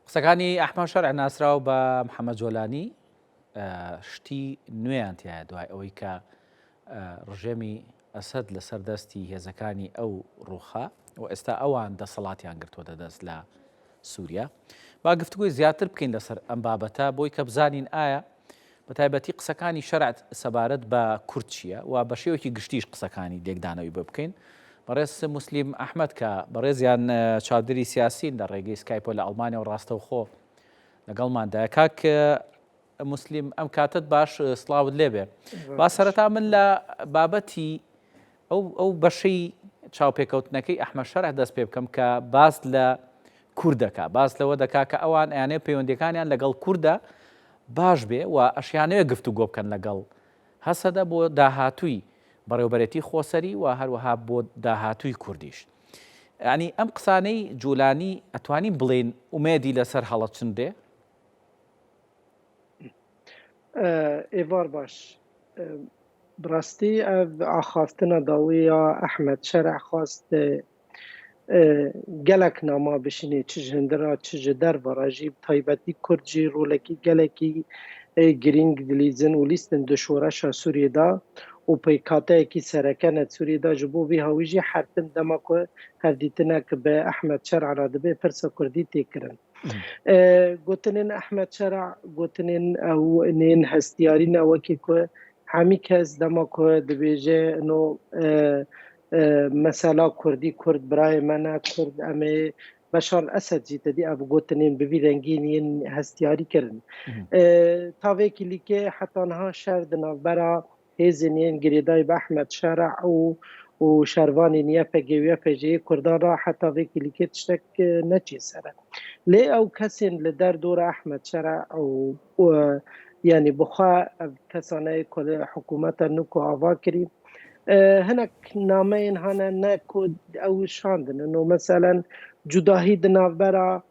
قسەکانی ئەحمەد شەرع ناسراو بە محەممەد جۆلانی شتی نوێیان تایە دوای ئەوەی کە ڕژێمی ئەسەد لەسەر دەستی هێزەکانی ئەو ڕووخە و ئێستا ئەوان دەسەڵاتیان گرتووە دەست لە سووریا. با گفتوگوی زیاتر بکەین لەسەر ئەم بابەتە بۆی کە بزانین ئایا بە تایبەتی قسەکانی شەرعت سەبارەت بە کورد چییە و بە شێوەی گشتیش قسەکانی لێکدانەوەی بە بکەین. بەڕێز مسلیم ئەحمەد کە بەڕێزیان چاودری سیاسین لە ڕێگەی سکایپۆ لە ئەڵمانیا و ڕاستەوخۆ لەگەڵماندا کاک مسلیم ئەم کاتت باش سڵاوت لێبێ. با سەرەتا من لە بابەتی ئەو بەشەی چاوپێکەوتنەکەی ئەحمەد شەرع دەست پێ بکەم کە باس لە کوردەکە باس لەوە دەکا کە ئەوان ئەیانەیە پەیوەندیەکانیان لەگەڵ کووردە باش بێ و ئەشیانەیە گفتوگۆ بکەن لەگەڵ هەسەدە بۆ داهاتووی بەڕێوەبەرەتی خۆسەری و هەروەها بۆ داهاتووی کوردیش. ینی ئەم قسانەی جوولانی ئەتوانین بڵێن ئومێدی لەسەر هەڵەچندێ؟ ئێوار باش بڕاستی ئاخافتنە داویە ئەحمەد شەرع خواست gelek nama bişinê çi ji hindira çi ji derve jî taybetî Kurd jî rolekî gelekî girîng dilîzin û lîstin di şoreşa Sûriyê da û pêkateyekî serekenet Sûriyê da ji bo vî hawî jî hertin dema ku hevdîtinek bi Ehmed Şer'a ra dibe pirsa Kurdî têkirin. Gotinên Ehmed Şer'a gotinên ew nên hestiyarî ne wekî ku hemî kes dema ku dibêje no mesela Kurdî Kurd birayê me ne Kurd em ê Beşar Esed jî tedî ev gotinên bi vî rengî yên hestiyarî kirin. Tavêkî lîkê heta niha şer di navbera hêzên yên girêdayî bi Ehmed Şer'a û şervanên YPG û YPG'yê Kurdan ra heta vêkî lîkê tiştek neçî ser e. Lê ew kesên li derdora Ehmed Şer'a û yanî bixwe ev kesaneyê ku li hikûmeta nû ku ava kirî hinek nameyên hene ne ku ew şandin û meselen cudahî di navbera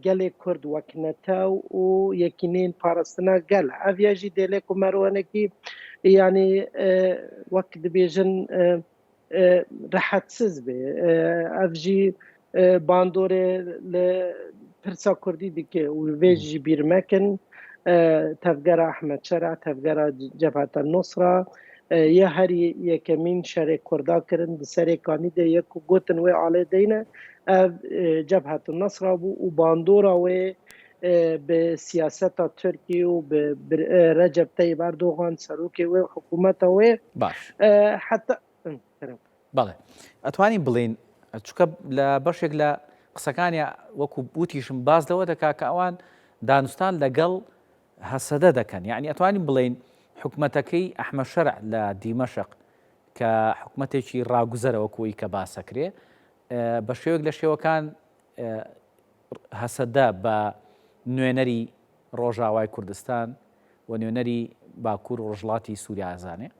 gelê Kurd wek netew û yekînên parastina gel ev ya jî dêlê ku merwanekî yanî wek dibêjin rehetsiz bê ev jî bandorê li pirsa Kurdî dike û vê jî bîr mekin tevgera Ehmed Şer'a tevgera Cebheta Nusra ya herî yekemîn şerê Kurda kirin di serê kanî de yek ku gotin wê alê deyne ev Cebheta Nusra bû û bandora wê bi siyaseta Tirkiye û bi Recep Tayyip Erdogan serokê wê hikûmeta wê باش heta بەڵێ ئەتوانین بڵین چونکە لە بەشێک لە قسەکانیا وەکو بوتیشم باز لەوە دەکا کە ئەوان دانوستان لەگەڵ هەسەدە دەکەن یعنی ئەتوانین بڵین حکومەتەکەی ئەحمەد شەرع لە دیمەشق کە حکومەتێکی ڕاگوزەرەوەکوی کە باسەکرێ بە شێوەیەک لە شێوەکان هەسەدە بە نوێنەری ڕۆژاوای کوردستان و نوێنەری باکوور و ڕۆژڵاتی سووریا ئازانێ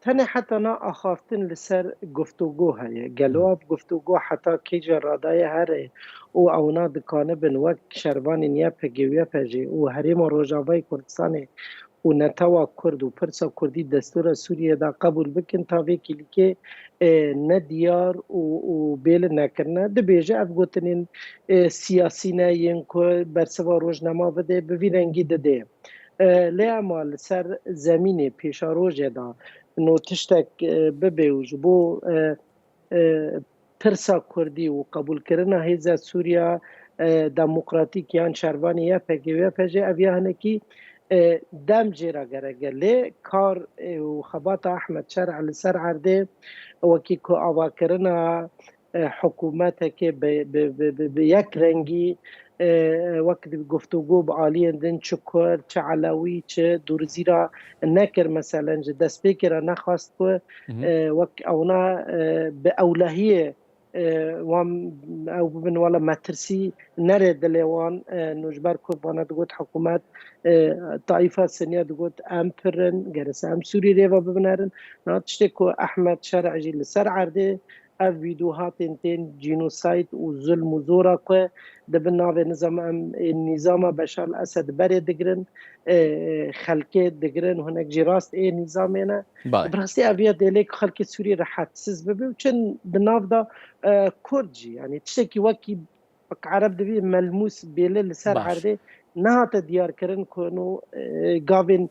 tenê heta na axaftin li ser guftûgû heye gelo ev guftûgû heta kêja radayê here û ew na dikanibin wek şervanên YPG û YPG û Herêma Rojavayê Kurdistanê û netewa Kurd û pirsa Kurdî destûra Sûriyê da qebûl bikin ta vêkî lîkê ne diyar û bêlin nekirine dibêje ev gotinên siyasî ne yên ku bersiva rojnama bide bi vî rengî dide. Lê ema li ser zemînê pêşarojê da no tiştek bibe û ji bo pirsa Kurdî û qebûlkirina hêza Sûriya demokratîk yan şervanê YPG û YPG ev ya hinekî dem jê ra gerek e lê kar û xebata Ehmed Şer'a li ser erdê wekî ku avakirina hikûmetekê bi yek rengî wek guftûgû bi aliyên din çi Kurd çi Elewî çi Durzî ra nekir meselen ji destpêkê re nexwast ku wek ew na bi ewlehiyê wan ew bibin wala metirsî nerê dilê wan nû ji ber ku bana digot hikûmet taîfa siniya digot em pirin gerisa em Sûrî rêva bibnerin na tiştê ku Ehmed Şer'a jî li ser erdê ev vîdyohatên tên genocide û zulm û zora ku dibin navê nîzama Beşar Esed berê digirin xelkê digirin hinek jî rast ê nîzamê ne bi rastî ev ya dêlê ku xelkê Sûrî rehetsiz bibe û çin di nav da Kurd jî yanî tiştekî wekî عرب دبی ملموس بیله لسر باش عرده نهات دیار کرن کنو گاوین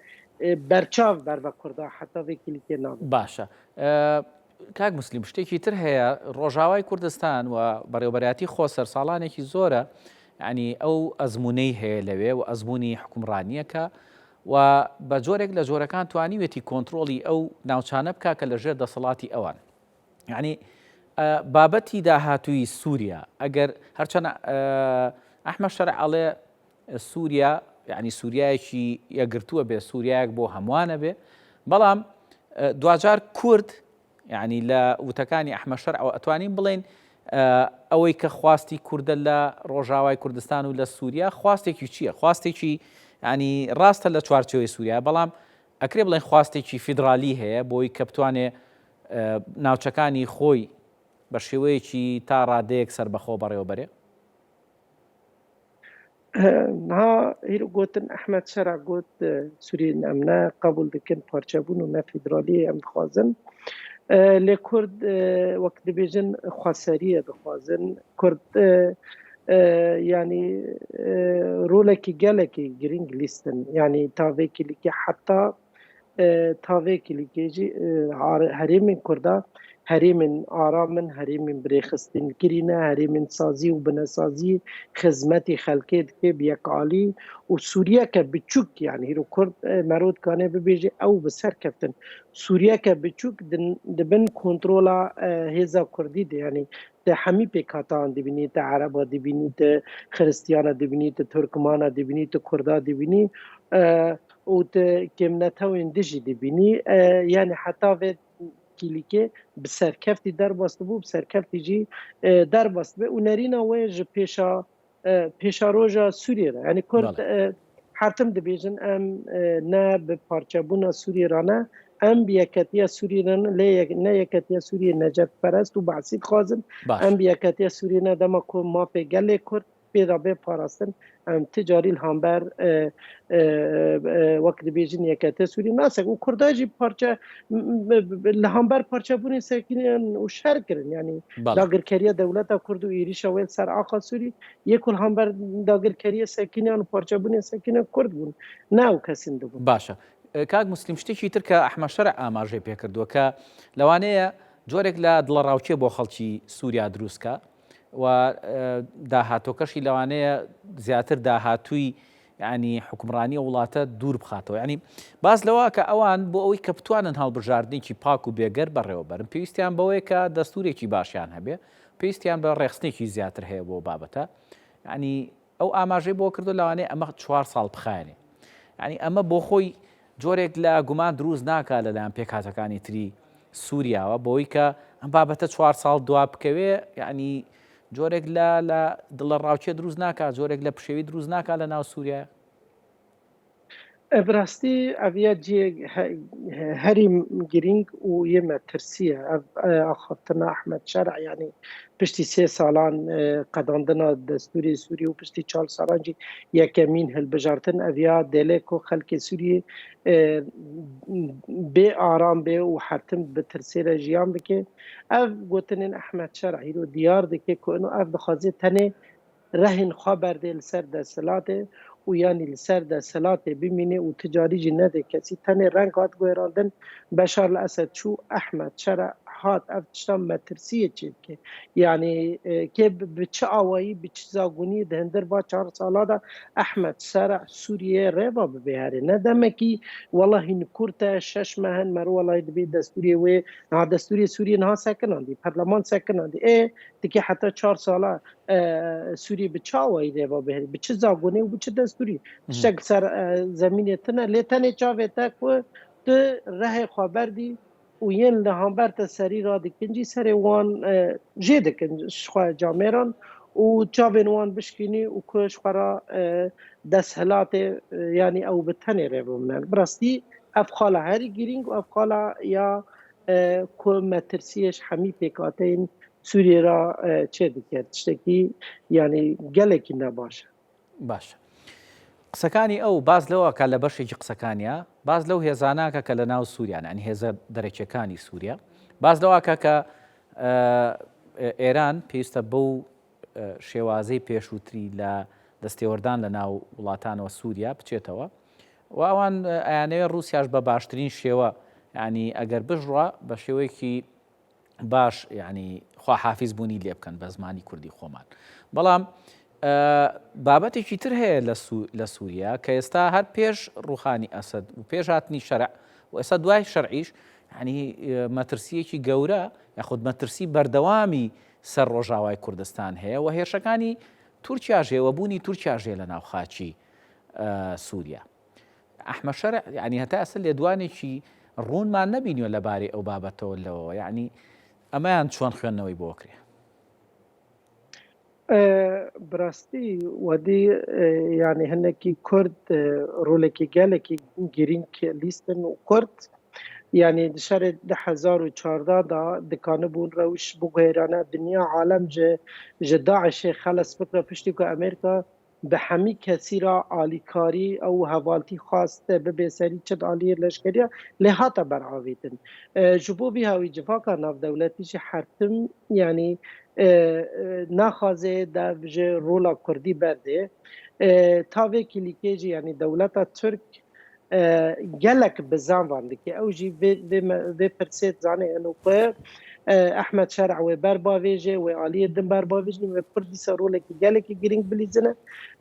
برچاو بر و کرده حتی وکیلی که نابن. باشە کاک مسلیم شتێکی تر هەیە ڕۆژاوای کوردستان و بەڕێوەبەرەتی خۆسەر ساڵانێکی زۆرە ینی ئەو ئەزمونەی هەیە لەوێ و ئەزمموی حکومڕانیەکە و بە جۆرێک لە جۆرەکان توانیوێتی کۆنتترۆلی ئەو ناوچانە بکە کە لەژێر دەسەڵاتی ئەوان یعنی بابەتی داهاتووی سووریا ئەگەر هەرچەنە ئەحمە شەرع ئەڵێ سووریا یعنی سووریایەکی یەگرتووە بێ سووریایەک بۆ هەمووانە بێ بەڵام دوجار کورد یعنی لە وتەکانی ئەحمە شەرع ئەتوانین بڵێن ئەوەی کە خواستی کووردە لە ڕۆژاوای کوردستان و لە سووریا خواستێکی چییە؟ خواستێکی ینی ڕاستە لە چوارچەوەی سووریا بەڵام ئەکرێ بڵێن خواستێکی فیدرالی هەیە بۆی کە بتوانێ ناوچەکانی خۆی بە شێوەیەکی تا ڕادەیەک سەربەخۆ بەڕێوەبەرێ؟ ها هیرو گوتن احمد شرع گوت سوریین ام نه قبول دکن پارچبون و نه فدرالی ام دخوازن لی کرد وقت بیجن خواستریه دخوازن کرد یعنی رولکی گلکی گرینگ لیستن یعنی تاوی کلی که حتی تاوی کلی که جی هریم کرده هریم آرامن هریم برخستن کرینه هریم سازی و بنسازی خدمتی خلقید که بیک عالی و سوریه که بچوک یعنی رو کرد مرود کانه ببیجه او بسر کفتن سوریه که بچوک دبن کنترولا هزا کردی ده یعنی ده همی پیکاتان دبینی ده عربا دبینی ده خرستیانا دبینی ده ترکمانا دبینی ده کردا دبینی و ده کمنتا و اندجی دبینی یعنی حتی و کلیکه بسرکفتی در باست بو بسرکفتی جی در باست به اونرینا ویج پیشا روژا سوریه را یعنی کرد حرتم دبیجن ام نه به پارچبونا سوریه را نه ام بیاکتیا سوریه را نه یکتیا سوریه نجات پرست و بعثی خوازن ام بیاکتیا سوریه نه دما که ما پی گله کرد پیدا به پاراستن تجاری الهامبر وقت بیجن یکته سوری ناسک و کرداجی پارچه الهامبر پارچه بونی ساکنین و شهر کردن یعنی داگرکاری دولت کرد و ایریش اول سر آقا سوری یک الهامبر داگرکاری ساکنین پارچه بونی ساکنین کرد بون نه و کسی ندبون. باشه کاک مسلم شتێکی تر کە ئەحمە شەرع ئاماژەی پێکردووە کە لەوانەیە جۆرێک لە دڵەڕاوچێ بۆ خەڵکی سووریا دروستکە و داهاتۆکەشی لەوانەیە زیاتر داهاتووی ینی حکومڕانی وڵاتە دوور بخاتەوە ینی باز لەوە کە ئەوان بۆ ئەوەی کە بتوانن هەڵبژاردنێکی پاک و بێگەر بەڕێوەبەرن پێویستیان بەوەیە کە دەستورێکی باشیان هەبێ پێویستیان بە ڕێخستێکی زیاتر هەیە بۆ بابەتە ینی ئەو ئاماژەی بۆ کردو لەوانەیە ئەمە 4 ساڵ بخایێنێ ینی ئەمە بۆ خۆی جۆرێک لە گومان دروست ناکات لەلایەن پێکهاتەکانی تری سووریاوە بۆی کە ئەم بابەتە 4 ساڵ دوا بکەوێ ینی جۆرێک لە دڵە ڕاوچێ دروست ناکات جۆرێک لە پشێوی دروست ناکات لە ناو سووریا. براستی اویا جی هریم گرینگ و یه مترسیه آخرتنا احمد شرع یعنی پشتی 3 سالان قداندنا دستوری سوری و پشتی 4 سالان جی یکمین هل بجارتن اویا دله کو خلق سوری به آرام به و حتم به ترسیل جیان بکه اف گوتنین احمد شرعی رو دیار دکه که انو اف بخوازی تنه رهن خبر دل سر دستلاته و یعنی لسر ده سلات ببینه و تجاری جی نده کسی تنه رنگ هات گویراندن بشار الاسد شو احمد شرع هات افتشتان مترسیه چید که یعنی که بچه آوایی بچه زاگونی دهندر با 4 سالا ده احمد شرع سوریه ریبا ببهره ندمه کی والله این کورتا 6 مهن مرو والله دبی دستوری و دستوری سوریه نها سکناندی پرلمان سکناندی دیگه حتی 4 سالا سوریه بچه آوایی ریبا بهره بچه زاگونی و بچه دستوری شک سر زمینه تنه لیتنه چاوه تک و ده ره خبر دی و ین لهامبر تا سری را دکنجی سر وان جه دکن شخواه جامعران و چاوین وان بشکینی و که شخواه دستهلات یعنی او بتنه ره بمنن براستی افخاله هری گیرینگ و افخاله یا که مترسیش همی پیکاتین سوریه را چه دکرد شتکی یعنی گلکی نباشه. باشه. قسەکانی ئەو باز لەوە کە لە بەشێکی قسەکانیە باز لەو هێزاناکە کە لە ناو سووریان ئەنی هێزە دەرەکیەکانی سووریا باز لەوە کە ئێران پێویستە بەو شێوازەی پێشووتری لە دەستێوەردان لە ناو وڵاتانەوە سووریا بچێتەوە و ئەوان ئەیانەوێت رووسیاش بە باشترین شێوە ینی ئەگەر بژڕە بە شێوەیەکی باش ینی خواحافیز بوونی لێ بکەن بە زمانی کوردی خۆمان بەڵام بابەتێکی تر هەیە لە سووریا کە ئێستا هەر پێش ڕوخانی ئەسەد و پێش هاتنی شەرع و ئێستا دوای شەرعیش ینی مەترسیەکی گەورە یاخود مەترسی بەردەوامی سەر ڕۆژاوای کوردستان هەیە و هێرشەکانی تورکیاژێوە بوونی تورکیاژێ لە ناو خاچی سووریا ئەحمە شەرع ینی هەتا ئەسە لێدوانێکی ڕوونمان نەبینیوە لەبارەی ئەو بابەتەوە لەوە یعنی ئەمەیان چۆن خوێندنەوەی بۆکرێ براستی ودی یعنی هەنێکی کورد ڕۆلێکی گەلێکی گرنگ لیستن و کورد یعنی شەرێ 2014 دا دکانە بوون ڕەوش بگوێرانە دنیا عالم ji Daişê xeles fikra piştî ku Amerîka bi hemî kesî ra alîkarî ew hevaltî xwaste bibe serî çi aliyê leşkeriya lê hata beravîtin. Ji bo vî hewî civaka navdewletî jî hertim yanî naxwaze dev ji rola Kurdî berdê. Tavêkî lîkê jî yanî dewleta Türk gelek bi zan van dike ew jî vê pirsê zanê eno ku Ehmed Şerع wê berbavêje wê aliyê din berbavêjin wê Kurd dîsa rolekî gelekî giring bilîzine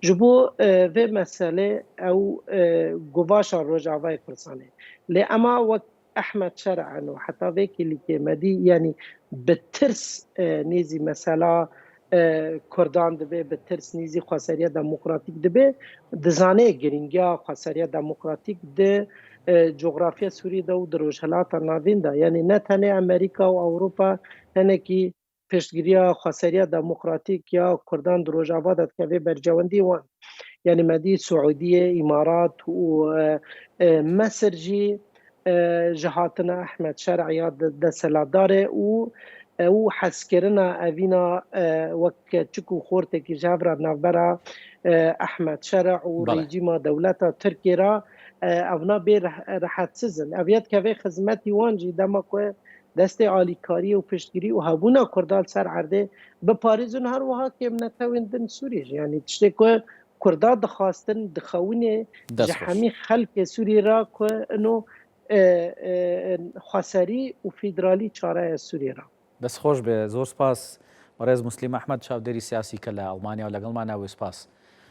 ji bo vê meselê ew guvaşa Rojavayê Kurdistanê lê ema wek Ehmed Şerع eno heta vêkî lîkê medî yanî bi tirs nêzî mesela Kurdan dibe bi tirs nêzî xweseriya demokratîk dibe dizanê giringiya xweseriya demokratîk di coğrafya Sûriyê de û di rojhilata navîn de yanî ne tenê Amerîka û Ewropa hinekî piştgiriya xweseriya demokratîk ya Kurdan di Rojava de dikeve bercewendî wan yanî medî Suûdiyê, Îmarat û Mesir jî ji hatina Ehmed Şerع ya destselatdarê û ew hezkirina evîna wek çik û xortekî ji hev re navbera Ehmed Şerع û rejîma dewleta Tirkiye ra ev nabê rehetsizin. Ev ya dikeve xizmetî wan jî dema ku destê alîkarî û piştgirî û hebûna Kurdan ser erdê biparêzin her wiha kêmnetewên din Sûriyê jî yanî tiştê ku Kurda dixwastin dixewînê ji hemî xelkê Sûriyê ra ku ino xweserî û fîderalî çareya Sûriyê ra. بەس خۆش بێ زۆر سپاس بەڕێز موسلیم ئەحمەد چاودێری سیاسی کە لە ئەڵمانیا و لەگەڵمانە وێ سپاس